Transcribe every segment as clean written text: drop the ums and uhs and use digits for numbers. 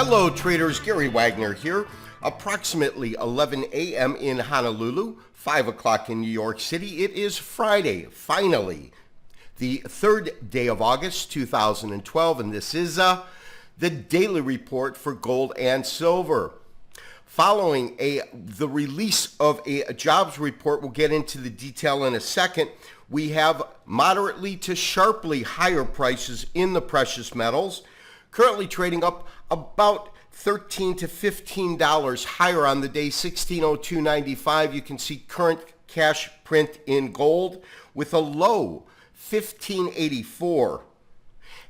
Hello traders, Gary Wagner here. Approximately 11 a.m. in Honolulu, 5 o'clock in New York City. It is Friday, finally, the 3rd day of August 2012, and this is the daily report for gold and silver. Following the release of a jobs report, we'll get into the detail in a second, we have moderately to sharply higher prices in the precious metals, currently trading up about $13 to $15 higher on the day, 1602.95. You can see current cash print in gold with a low 1584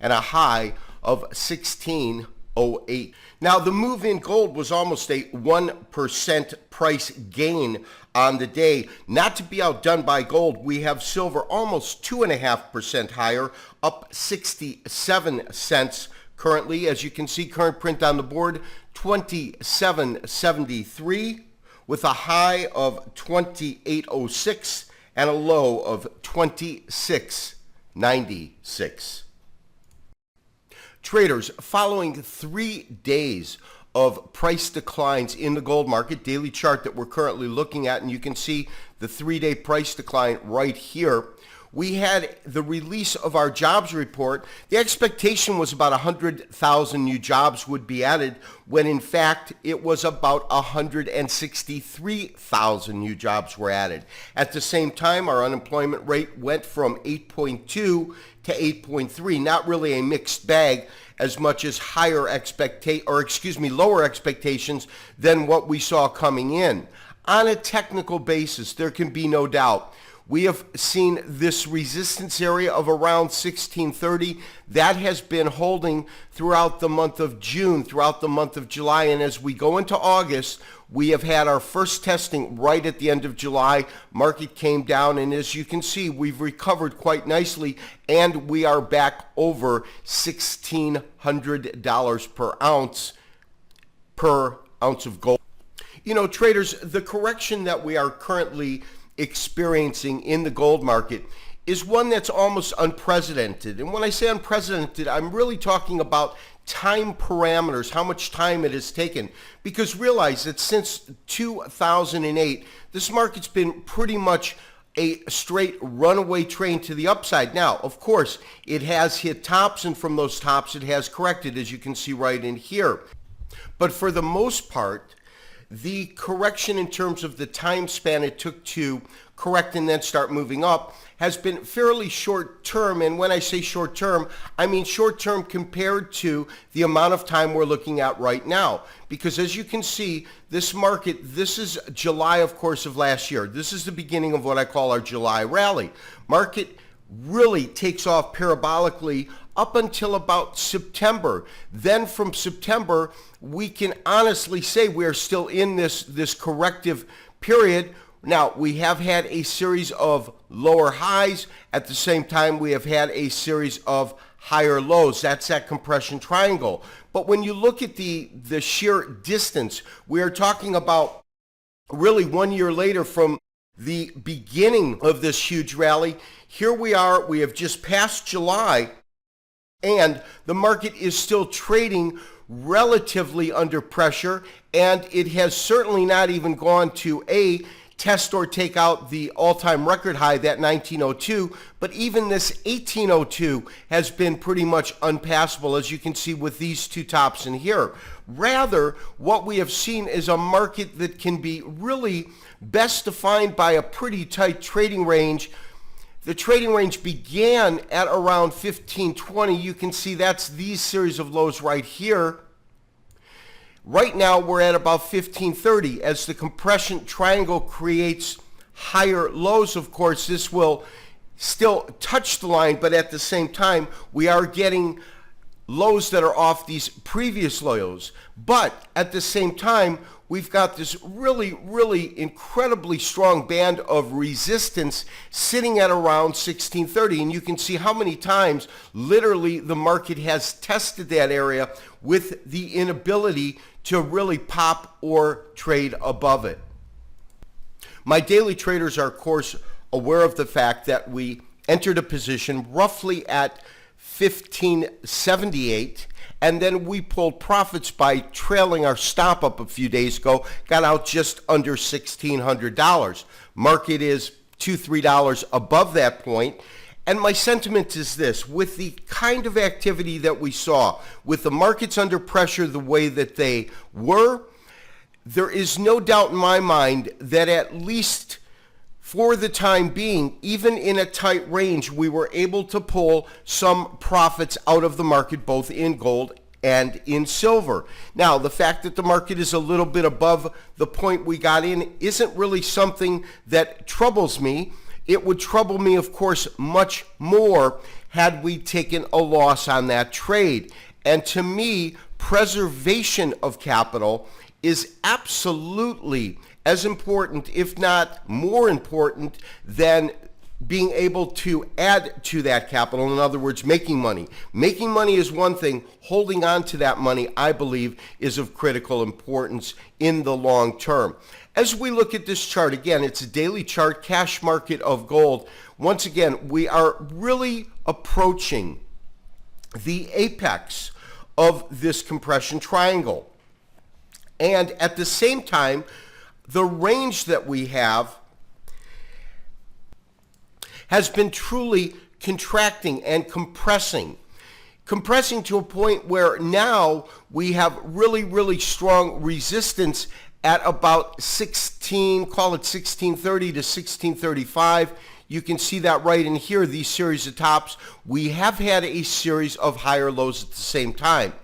and a high of 1608. Now the move in gold was almost a 1% price gain on the day. Not to be outdone by gold, we have silver almost 2.5% higher, up 67 cents. Currently, as you can see, current print on the board, 27.73 with a high of 28.06 and a low of 26.96. Traders, following 3 days of price declines in the gold market, daily chart that we're currently looking at, and you can see the 3-day price decline right here. We had the release of our jobs report. The expectation was about 100,000 new jobs would be added, when in fact it was about 163,000 new jobs were added. At the same time, our unemployment rate went from 8.2 to 8.3. Not really a mixed bag, as much as lower expectations than what we saw coming in. On a technical basis, there can be no doubt. We have seen this resistance area of around 1630. That has been holding throughout the month of June, throughout the month of July, and as we go into August, we have had our first testing right at the end of July. Market came down, and as you can see, we've recovered quite nicely, and we are back over $1,600 per ounce of gold. You know, traders, the correction that we are currently experiencing in the gold market is one that's almost unprecedented. And when I say unprecedented, I'm really talking about time parameters, how much time it has taken. Because realize that since 2008, this market's been pretty much a straight runaway train to the upside. Now, of course, it has hit tops, and from those tops it has corrected, as you can see right in here. But for the most part, the correction in terms of the time span it took to correct and then start moving up has been fairly short term. And when I say short term, I mean short term compared to the amount of time we're looking at right now. Because as you can see, this market, this is July, of course, of last year. This is the beginning of what I call our July rally. Market really takes off parabolically up until about September. Then from September, we can honestly say we are still in this corrective period. Now, we have had a series of lower highs. At the same time, we have had a series of higher lows. That's that compression triangle. But when you look at the sheer distance, we are talking about really 1 year later from the beginning of this huge rally. Here we are, we have just passed July, and the market is still trading relatively under pressure, and it has certainly not even gone to a test or take out the all-time record high, that 1902, but even this 1802 has been pretty much unpassable, as you can see with these two tops in here. Rather, what we have seen is a market that can be really best defined by a pretty tight trading range. The trading range began at around 1520. You can see that's these series of lows right here. Right now we're at about 1530. As the compression triangle creates higher lows, of course, this will still touch the line, but at the same time, we are getting lows that are off these previous lows. But at the same time, we've got this really incredibly strong band of resistance sitting at around 1630. And you can see how many times literally the market has tested that area with the inability to really pop or trade above it. My daily traders are, of course, aware of the fact that we entered a position roughly at 1578, and then we pulled profits by trailing our stop up a few days ago, got out just under $1,600. Market is $2-3 above that point. And my sentiment is this: with the kind of activity that we saw, with the markets under pressure the way that they were, there is no doubt in my mind that at least for the time being, even in a tight range, we were able to pull some profits out of the market, both in gold and in silver. Now, the fact that the market is a little bit above the point we got in isn't really something that troubles me. It would trouble me, of course, much more had we taken a loss on that trade. And to me, preservation of capital is absolutely as important, if not more important, than being able to add to that capital. In other words, making money. Making money is one thing. Holding on to that money, I believe, is of critical importance in the long term. As we look at this chart, again, it's a daily chart, cash market of gold. Once again, we are really approaching the apex of this compression triangle. And at the same time, the range that we have has been truly contracting and compressing to a point where now we have really, really strong resistance at about 16, call it 1630 to 1635. You can see that right in here, these series of tops. We have had a series of higher lows at the same time.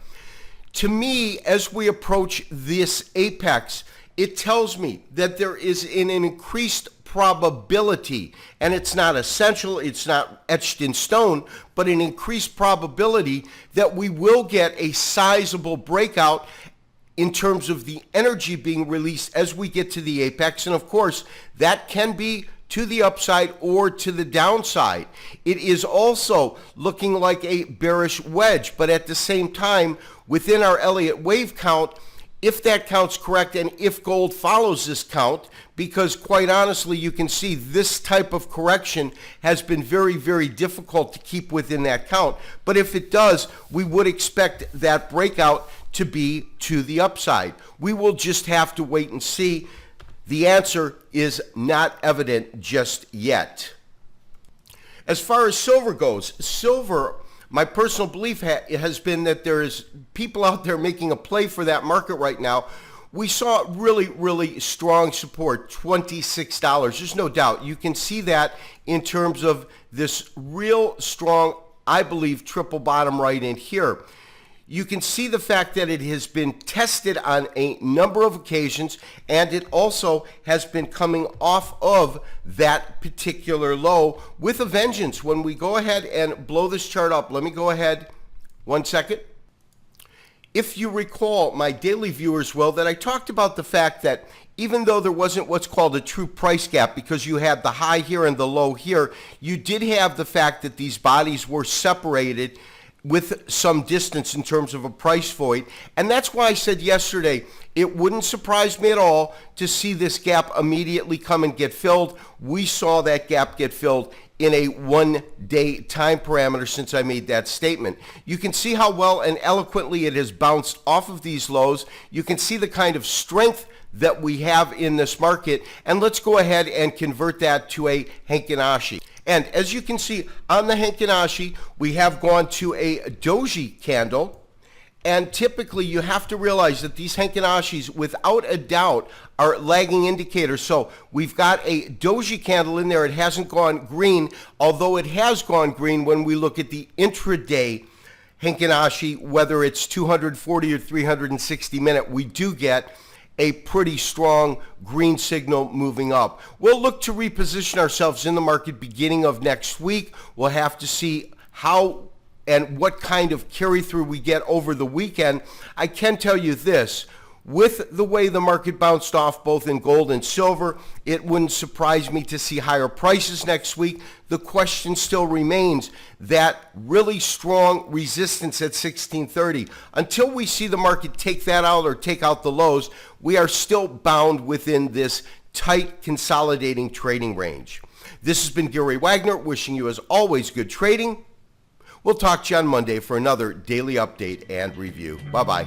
To me, as we approach this apex, it tells me that there is an increased probability, and it's not essential, it's not etched in stone, but an increased probability that we will get a sizable breakout in terms of the energy being released as we get to the apex. And of course, that can be to the upside or to the downside. It is also looking like a bearish wedge, but at the same time, within our Elliott wave count, if that count's correct and if gold follows this count, because quite honestly, you can see this type of correction has been very, very difficult to keep within that count. But if it does, we would expect that breakout to be to the upside. We will just have to wait and see. The answer is not evident just yet. As far as silver goes, silver, my personal belief has been that there is people out there making a play for that market right now. We saw really, really strong support, $26. There's no doubt. You can see that in terms of this real strong, I believe, triple bottom right in here. You can see the fact that it has been tested on a number of occasions, and it also has been coming off of that particular low with a vengeance. When we go ahead and blow this chart up, let me go ahead 1 second. If you recall, my daily viewers will, that I talked about the fact that even though there wasn't what's called a true price gap because you had the high here and the low here, you did have the fact that these bodies were separated with some distance in terms of a price void. And that's why I said yesterday, it wouldn't surprise me at all to see this gap immediately come and get filled. We saw that gap get filled in a 1 day time parameter since I made that statement. You can see how well and eloquently it has bounced off of these lows. You can see the kind of strength that we have in this market. And let's go ahead and convert that to a Heikin-Ashi. And as you can see on the Heikin-Ashi, we have gone to a doji candle. And typically you have to realize that these Heikin-Ashis, without a doubt, are lagging indicators. So we've got a doji candle in there. It hasn't gone green, although it has gone green when we look at the intraday Heikin-Ashi, whether it's 240 or 360 minute, we do get a pretty strong green signal moving up. We'll look to reposition ourselves in the market beginning of next week. We'll have to see how and what kind of carry through we get over the weekend. I can tell you this, with the way the market bounced off both in gold and silver, it wouldn't surprise me to see higher prices next week. The question still remains that really strong resistance at 1630. Until we see the market take that out or take out the lows, we are still bound within this tight consolidating trading range. This has been Gary Wagner wishing you, as always, good trading. We'll talk to you on Monday for another daily update and review. Bye-bye.